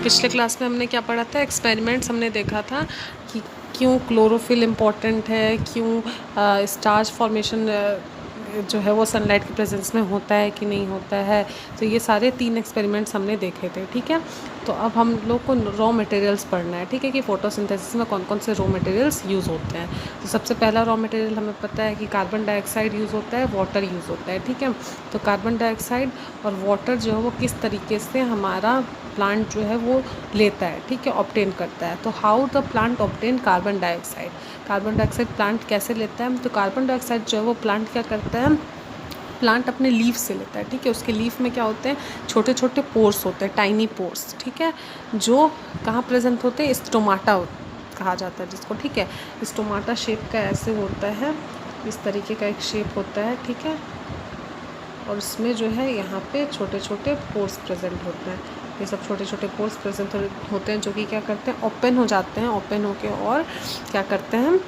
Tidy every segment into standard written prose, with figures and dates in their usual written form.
पिछले क्लास में हमने क्या पढ़ा था, एक्सपेरिमेंट्स हमने देखा था कि क्यों क्लोरोफिल इम्पॉर्टेंट है, क्यों स्टार्च फॉर्मेशन जो है वो सनलाइट के प्रेजेंस में होता है कि नहीं होता है। तो ये सारे 3 एक्सपेरिमेंट्स हमने देखे थे, ठीक है। तो अब हम लोग को रॉ मटेरियल्स पढ़ना है, ठीक है, कि फोटोसिंथेसिस में कौन कौन से रॉ मटेरियल्स यूज़ होते हैं। तो सबसे पहला रॉ मटेरियल हमें पता है कि कार्बन डाइऑक्साइड यूज़ होता है, वाटर यूज़ होता है, ठीक है। तो कार्बन डाइऑक्साइड और वाटर जो है वो किस तरीके से हमारा प्लांट जो है वो लेता है, ठीक है, ऑब्टेन करता है। तो how the plant obtain carbon dioxide, carbon dioxide plant कैसे लेता है। तो कार्बन डाइऑक्साइड जो है वो प्लांट क्या करता है, प्लांट अपने लीफ से लेता है, ठीक है। उसके लीफ में क्या होते हैं, छोटे छोटे पोर्स होते हैं, टाइनी पोर्स, ठीक है, जो कहाँ प्रेजेंट होते हैं, स्टोमाटा कहा जाता है जिसको, ठीक है। स्टोमाटा शेप का ऐसे होता है, इस तरीके का एक शेप होता है, ठीक है। और इसमें जो है यहाँ पे छोटे छोटे पोर्स प्रेजेंट होते हैं। ये सब छोटे छोटे पोर्स प्रेजेंट होते हैं जो कि क्या करते हैं, ओपन हो जाते हैं, ओपन होके और क्या करते हैं,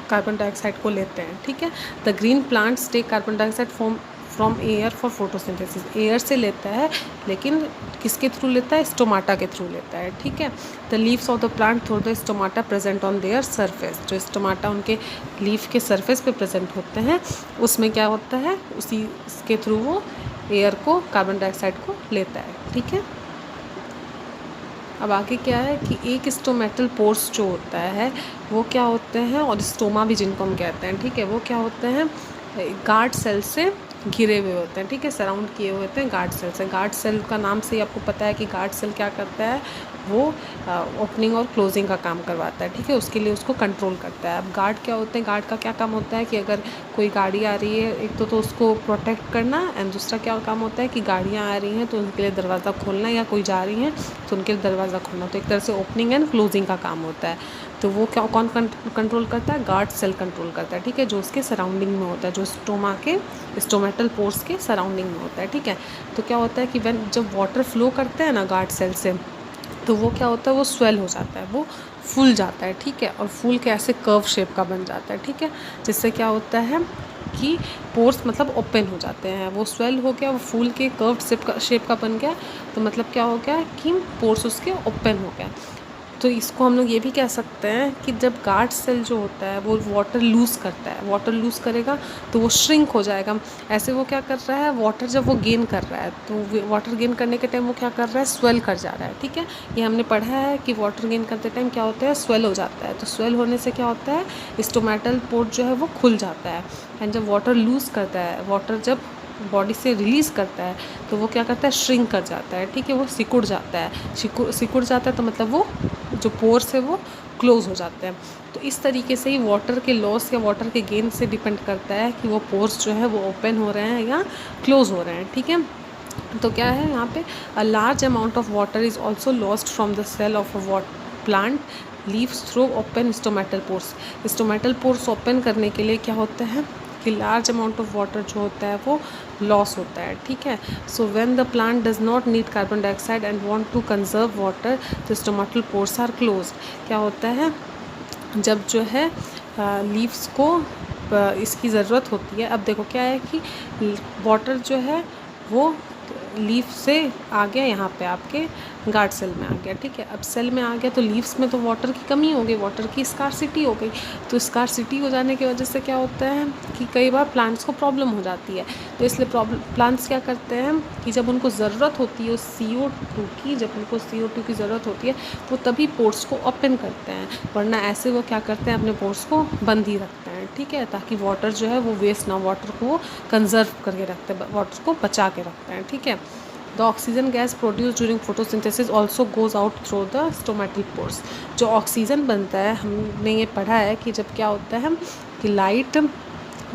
कार्बन डाइऑक्साइड को लेते हैं, ठीक है। The green plants take carbon dioxide from air for photosynthesis, air से लेता है, लेकिन किसके थ्रू लेता है, स्टोमाटा के थ्रू लेता है, ठीक है। The leaves of the plant through the stomata present on their surface, जो स्टोमाटा उनके लीफ के सरफेस पे प्रेजेंट होते हैं, उसमें क्या होता है, उसी इसके थ्रू वो एयर को, कार्बन डाइऑक्साइड को लेता है, ठीक है। अब आगे क्या है कि एक स्टोमेटल पोर्स जो होता है वो क्या होते हैं, और स्टोमा भी जिनको हम कहते हैं, ठीक है, वो क्या होते हैं, गार्ड सेल से घिरे हुए होते हैं, ठीक है, सराउंड किए हुए होते हैं गार्ड सेल से। गार्ड सेल का नाम से ही आपको पता है कि गार्ड सेल क्या करता है, वो ओपनिंग और क्लोजिंग का काम करवाता है, ठीक है, उसके लिए उसको कंट्रोल करता है। अब गार्ड क्या होते हैं, गार्ड का क्या काम होता है कि अगर कोई गाड़ी आ रही है, एक तो उसको प्रोटेक्ट करना, एंड दूसरा क्या काम होता है कि गाड़ियाँ आ रही हैं तो उनके लिए दरवाज़ा खोलना, या कोई जा रही हैं तो उनके लिए दरवाज़ा खोलना। तो एक तरह से ओपनिंग एंड क्लोजिंग का काम होता है। तो वो क्या, कौन कंट्रोल करता है, गार्ड सेल कंट्रोल करता है, ठीक है, जो उसके सराउंडिंग में होता है, जो स्टोमेटल पोर्स के सराउंडिंग में होता है, ठीक है। तो क्या होता है कि जब वाटर फ्लो करता है ना गार्ड सेल से, तो वो क्या होता है, वो स्वेल हो जाता है, वो फूल जाता है, ठीक है, और फूल के ऐसे कर्व शेप का बन जाता है, ठीक है, जिससे क्या होता है कि पोर्स मतलब ओपन हो जाते हैं। वो स्वेल हो गया, वो फूल के कर्व शेप का बन गया, तो मतलब क्या हो गया कि पोर्स उसके ओपन हो गया। तो इसको हम लोग ये भी कह सकते हैं कि जब गार्ड सेल जो होता है वो वाटर लूज़ करता है, वाटर लूज़ करेगा तो वो श्रिंक हो जाएगा। ऐसे वो क्या कर रहा है, वाटर जब वो गेन कर रहा है तो वाटर गेन करने के टाइम वो क्या कर रहा है, स्वेल कर जा रहा है, ठीक है। ये हमने पढ़ा है कि वाटर गेन करते टाइम क्या होता है, स्वेल हो जाता है। तो स्वेल होने से क्या होता है, स्टोमेटल पोर्ट जो है वो खुल जाता है। एंड जब वाटर लूज़ करता है, वाटर जब बॉडी से रिलीज़ करता है तो वो क्या करता है, श्रिंक कर जाता है, ठीक है, वो सिकुड़ जाता है। सिकुड़ जाता है तो मतलब वो जो पोर्स है वो क्लोज़ हो जाते हैं। तो इस तरीके से ही वाटर के लॉस या वाटर के गेन से डिपेंड करता है कि वो पोर्स जो है वो ओपन हो रहे हैं या क्लोज़ हो रहे हैं, ठीक है। तो क्या है यहाँ पे, a large amount of water is also lost from the cell of a plant leaves through open stomatal pores. Stomatal pores open करने के लिए क्या होता है कि लार्ज अमाउंट ऑफ वाटर जो होता है वो लॉस होता है, ठीक है। So when the plant does not need carbon dioxide and want to conserve water, the stomatal pores are closed. क्या होता है, जब जो है लीव्स को इसकी ज़रूरत होती है। अब देखो क्या है कि वाटर जो है वो लीफ से आ गया यहाँ पे आपके गार्ड सेल में आ गया, ठीक है। अब सेल में आ गया तो लीव्स में तो वाटर की कमी हो गई, वाटर की स्कार्सिटी हो गई। तो स्कार्सिटी हो जाने की वजह से क्या होता है कि कई बार प्लांट्स को प्रॉब्लम हो जाती है। तो इसलिए प्लांट्स क्या करते हैं कि जब उनको ज़रूरत होती है उस CO2 की, जब उनको CO2 की ज़रूरत होती है वो तभी पोर्स को ओपन करते हैं, वरना ऐसे वो क्या करते हैं, अपने पोर्स को बंद ही रखते हैं, ठीक है, ताकि वाटर जो है वो वेस्ट ना, वाटर को वो कंजर्व करके रखते हैं, वाटर को बचा के रखते हैं, ठीक है। The oxygen gas produced during photosynthesis also goes out through the stomatal pores। जो ऑक्सीजन बनता है, हमने ये पढ़ा है कि जब क्या होता है कि लाइट,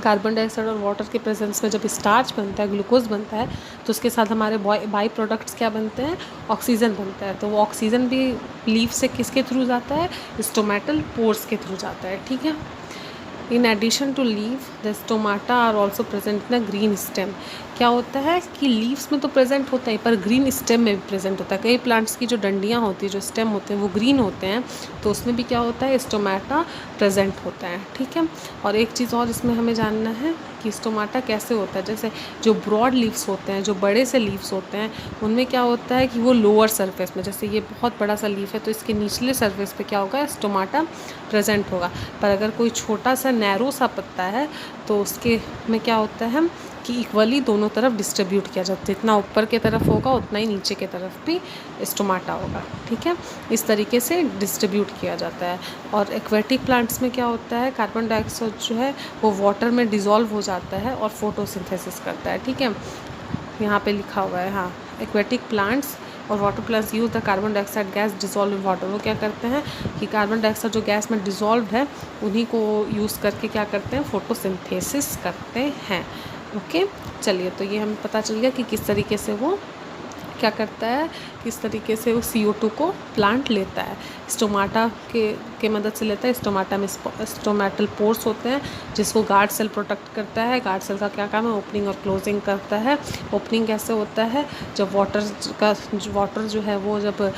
कार्बन डाइऑक्साइड और वाटर के प्रेजेंस में जब स्टार्च बनता है, ग्लूकोज बनता है, तो उसके साथ हमारे बाई प्रोडक्ट्स क्या बनते हैं, ऑक्सीजन बनता है। तो वो ऑक्सीजन भी लीफ से किसके थ्रू जाता है, स्टोमेटल पोर्स के थ्रू जाता है, ठीक है। In addition to leave the stomata are also present in green stem. क्या होता है कि लीव्स में तो प्रेजेंट होता है पर ग्रीन स्टेम में भी प्रेजेंट होता है। कई प्लांट्स की जो डंडियाँ होती है, जो स्टेम होते हैं वो ग्रीन होते हैं, तो उसमें भी क्या होता है, स्टोमाटा प्रेजेंट होता है, ठीक है। और एक चीज़ और इसमें हमें जानना है कि स्टोमाटा कैसे होता है। जैसे जो ब्रॉड लीव्स होते हैं, जो बड़े से लीव्स होते हैं, उनमें क्या होता है कि वो लोअर सरफेस में, जैसे ये बहुत बड़ा सा लीफ है तो इसके निचले सरफेस पे क्या होगा, स्टोमाटा प्रेजेंट होगा। पर अगर कोई छोटा सा नैरो सा पत्ता है तो उसके में क्या होता है कि इक्वली दोनों तरफ डिस्ट्रीब्यूट किया जाता है, जितना ऊपर के तरफ होगा उतना ही नीचे के तरफ भी स्टोमाटा होगा। ठीक है, इस तरीके से डिस्ट्रीब्यूट किया जाता है। और एक्वेटिक प्लांट्स में क्या होता है, कार्बन डाइऑक्साइड जो है वो वाटर में डिज़ोल्व हो जाता है और फोटोसिंथेसिस करता है। ठीक है, यहाँ पे लिखा हुआ है, हाँ, एक्वेटिक प्लांट्स और water plants use the carbon dioxide gas dissolve in water. वो क्या करते हैं कि कार्बन डाइऑक्साइड जो गैस में डिजोल्व है उन्हीं को यूज़ करके क्या करते हैं, फोटोसिंथेसिस करते हैं। ओके, चलिए, तो ये हमें पता चल गया कि किस तरीके से वो क्या करता है, किस तरीके से वो CO2 को प्लांट लेता है। स्टोमाटा के मदद से लेता है। स्टोमाटा में स्टोमेटल पोर्स होते हैं जिसको गार्ड सेल प्रोटेक्ट करता है। गार्ड सेल का क्या काम है, ओपनिंग और क्लोजिंग करता है। ओपनिंग कैसे होता है, जब वाटर जो है वो जब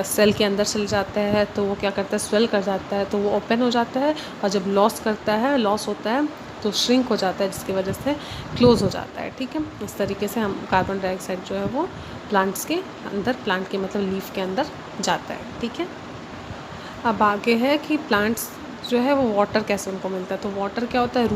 सेल के अंदर चल जाता है तो वो क्या करता है, स्वेल कर जाता है तो वो ओपन हो जाता है, और जब लॉस होता है तो श्रिंक हो जाता है, जिसकी वजह से क्लोज़ हो जाता है। ठीक है, इस तरीके से हम कार्बन डाइऑक्साइड जो है वो प्लांट्स के अंदर, प्लांट के मतलब लीफ के अंदर जाता है। ठीक है, अब आगे है कि प्लांट्स जो है वो वाटर कैसे उनको मिलता है। तो वाटर क्या होता है,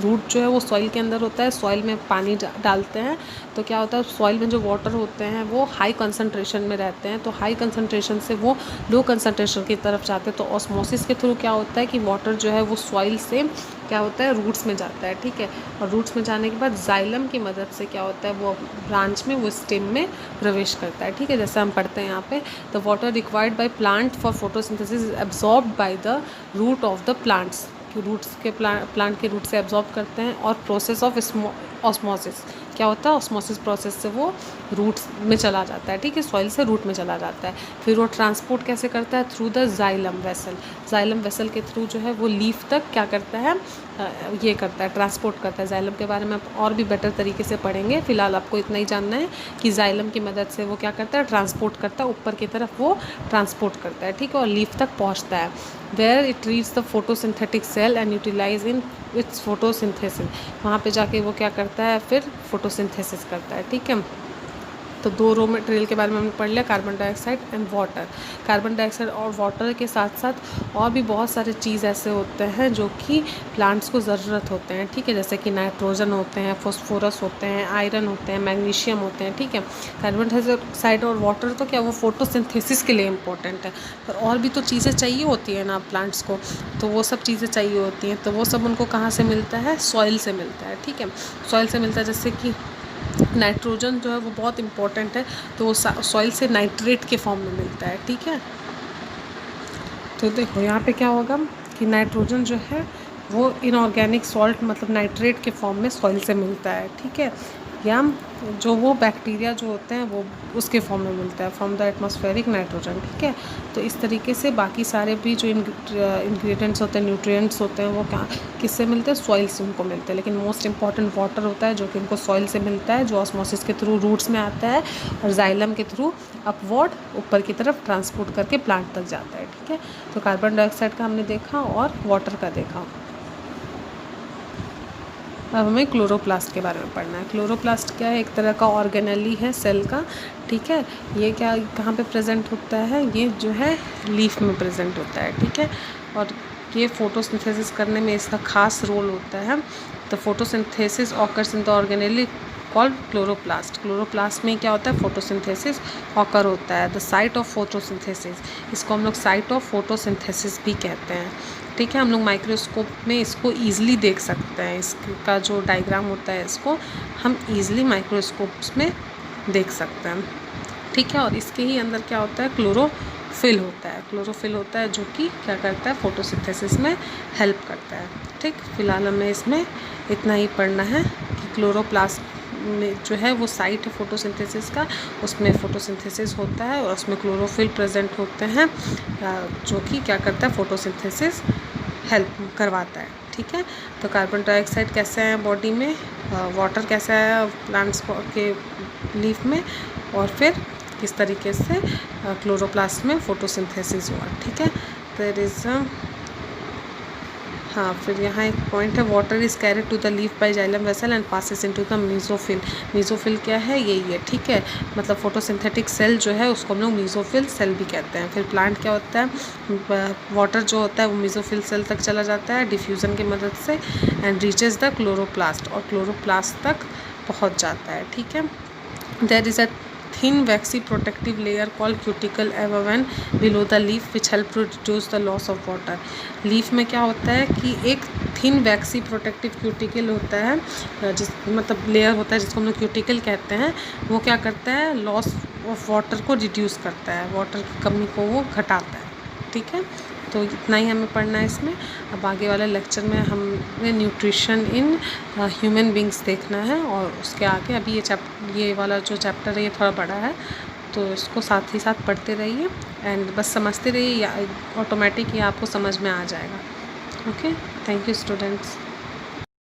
रूट जो है वो सॉइल के अंदर होता है। सॉइल में पानी डालते हैं तो क्या होता है, सॉइल में जो वाटर होते हैं वो हाई कंसंट्रेशन में रहते हैं, तो हाई कंसंट्रेशन से वो लो कंसंट्रेशन की तरफ जाते हैं। तो ऑस्मोसिस के थ्रू क्या होता है कि वाटर जो है वो सॉइल से क्या होता है, रूट्स में जाता है। ठीक है, और रूट्स में जाने के बाद जाइलम की मदद से क्या होता है, वो ब्रांच में, वो स्टेम में प्रवेश करता है। ठीक है, जैसे हम पढ़ते हैं यहाँ पे, the water required by plant for photosynthesis is absorbed by the root of the plants, कि रूट्स के प्लांट के रूट से एब्जॉर्ब करते हैं। और प्रोसेस ऑफ ऑस्मोसिस क्या होता है, ऑस्मोसिस प्रोसेस से वो रूट्स में चला जाता है। ठीक है, सॉइल से रूट में चला जाता है। फिर वो ट्रांसपोर्ट कैसे करता है, through the xylem vessel. Xylem vessel के थ्रू जो है वो लीफ तक क्या करता है, ये करता है, ट्रांसपोर्ट करता है। जाइलम के बारे में आप और भी बेटर तरीके से पढ़ेंगे, फिलहाल आपको इतना ही जानना है कि जाइलम की मदद से वो क्या करता है, ट्रांसपोर्ट करता है, ऊपर की तरफ वो ट्रांसपोर्ट करता है। ठीक है, और लीफ तक पहुँचता है, where it reach the photosynthetic cell and utilise in its photosynthesis. वहाँ पे जाके वो क्या करता है, फिर फोटोसिंथेसिस करता है। ठीक है, तो दो रॉ मटेरियल के बारे में हमने पढ़ लिया, carbon dioxide and water. Carbon dioxide और वाटर के साथ साथ और भी बहुत सारे चीज़ ऐसे होते हैं जो कि प्लांट्स को ज़रूरत होते हैं। ठीक है, जैसे कि नाइट्रोजन होते हैं, फॉस्फोरस होते हैं, आयरन होते हैं, मैग्नीशियम होते हैं। ठीक है, कार्बन डाइऑक्साइड और वाटर तो क्या, वो फोटोसिंथेसिस के लिए इम्पोर्टेंट है, पर और भी तो चीज़ें चाहिए होती है ना प्लांट्स को, तो वो सब चीज़ें चाहिए होती हैं, तो वो सब उनको कहाँ से मिलता है, सॉइल से मिलता है। ठीक है, सॉइल से मिलता है, जैसे कि नाइट्रोजन जो है वो बहुत इम्पोर्टेंट है, तो वो सॉइल से नाइट्रेट के फॉर्म में मिलता है। ठीक है, तो देखो यहाँ पे क्या होगा कि नाइट्रोजन जो है वो इनऑर्गेनिक सॉल्ट मतलब नाइट्रेट के फॉर्म में सॉइल से मिलता है। ठीक है, या जो वो बैक्टीरिया जो होते हैं वो उसके फॉर्म में मिलता है, फ्रॉम द एटमॉस्फेरिक नाइट्रोजन। ठीक है, तो इस तरीके से बाकी सारे भी जो इंग्रेडिएंट्स होते हैं, न्यूट्रिएंट्स होते हैं, वो क्या किससे मिलते हैं, सॉइल से उनको मिलते हैं। लेकिन मोस्ट इंपॉर्टेंट वाटर होता है जो कि उनको सॉइल से मिलता है, जो ऑस्मोसिस के थ्रू रूट्स में आता है और जाइलम के थ्रू अपवर्ड ऊपर की तरफ ट्रांसपोर्ट करके प्लांट तक जाता है। ठीक है, तो कार्बन डाइऑक्साइड का हमने देखा और वाटर का देखा। अब हमें क्लोरोप्लास्ट के बारे में पढ़ना है। क्लोरोप्लास्ट क्या है, एक तरह का ऑर्गेनेली है सेल का। ठीक है, ये क्या कहाँ पे प्रेजेंट होता है, ये जो है लीफ में प्रेजेंट होता है। ठीक है, और ये फोटोसिंथेसिस करने में इसका खास रोल होता है। तो photosynthesis occurs in the organelle called chloroplast. Chloroplast में क्या होता है, फोटोसिंथेसिस ऑकर होता है, द साइट ऑफ फोटोसिंथेसिस। इसको हम लोग साइट ऑफ फोटोसिंथेसिस भी कहते हैं। ठीक है, हम लोग माइक्रोस्कोप में इसको ईजिली देख सकते हैं, इसका जो डायग्राम होता है इसको हम ईजिली माइक्रोस्कोप्स में देख सकते हैं। ठीक है, और इसके ही अंदर क्या होता है, क्लोरोफिल होता है। क्लोरोफिल होता है जो कि क्या करता है, फोटोसिंथेसिस में हेल्प करता है। ठीक, फिलहाल हमें इसमें इतना ही पढ़ना है कि क्लोरोप्लास्ट में जो है वो साइट है फोटोसिंथेसिस का, उसमें फोटोसिंथेसिस होता है और उसमें क्लोरोफिल प्रेजेंट होते हैं जो कि क्या करता है, फोटोसिंथेसिस हेल्प करवाता है। ठीक है, तो कार्बन डाइऑक्साइड कैसे है बॉडी में, वाटर कैसा है प्लांट्स के लीफ में, और फिर किस तरीके से क्लोरोप्लास्ट में फोटोसिंथेसिस हुआ। ठीक है, देयर इज़ हाँ, फिर यहाँ एक पॉइंट है, water is carried to the leaf by xylem vessel and passes into the mesophyll. Mesophyll क्या है, यही है, ठीक है, मतलब फोटोसिंथेटिक सेल जो है उसको हम लोग मीजोफिल सेल भी कहते हैं। फिर प्लांट क्या होता है, वाटर जो होता है वो मीजोफिल सेल तक चला जाता है डिफ्यूज़न की मदद से एंड रीचेज द क्लोरोप्लास्ट, और क्लोरोप्लास्ट तक पहुँच जाता है, ठीक है। There is a thin waxy protective layer called cuticle above and below the leaf which help to reduce the loss of water। Leaf में क्या होता है कि एक थिन वैक्सी प्रोटेक्टिव क्यूटिकल होता है, जिस मतलब लेयर होता है जिसको हम लोग क्यूटिकल कहते हैं, वो क्या करता है, लॉस ऑफ वाटर को रिड्यूस करता है, वाटर की कमी को वो घटाता है, ठीक है। तो इतना ही हमें पढ़ना है इसमें। अब आगे वाले लेक्चर में हमें न्यूट्रिशन इन ह्यूमन बींग्स देखना है, और उसके आगे अभी ये वाला जो चैप्टर है ये थोड़ा बड़ा है, तो इसको साथ ही साथ पढ़ते रहिए एंड बस समझते रहिए, या ऑटोमेटिक ये आपको समझ में आ जाएगा। Okay, thank you students.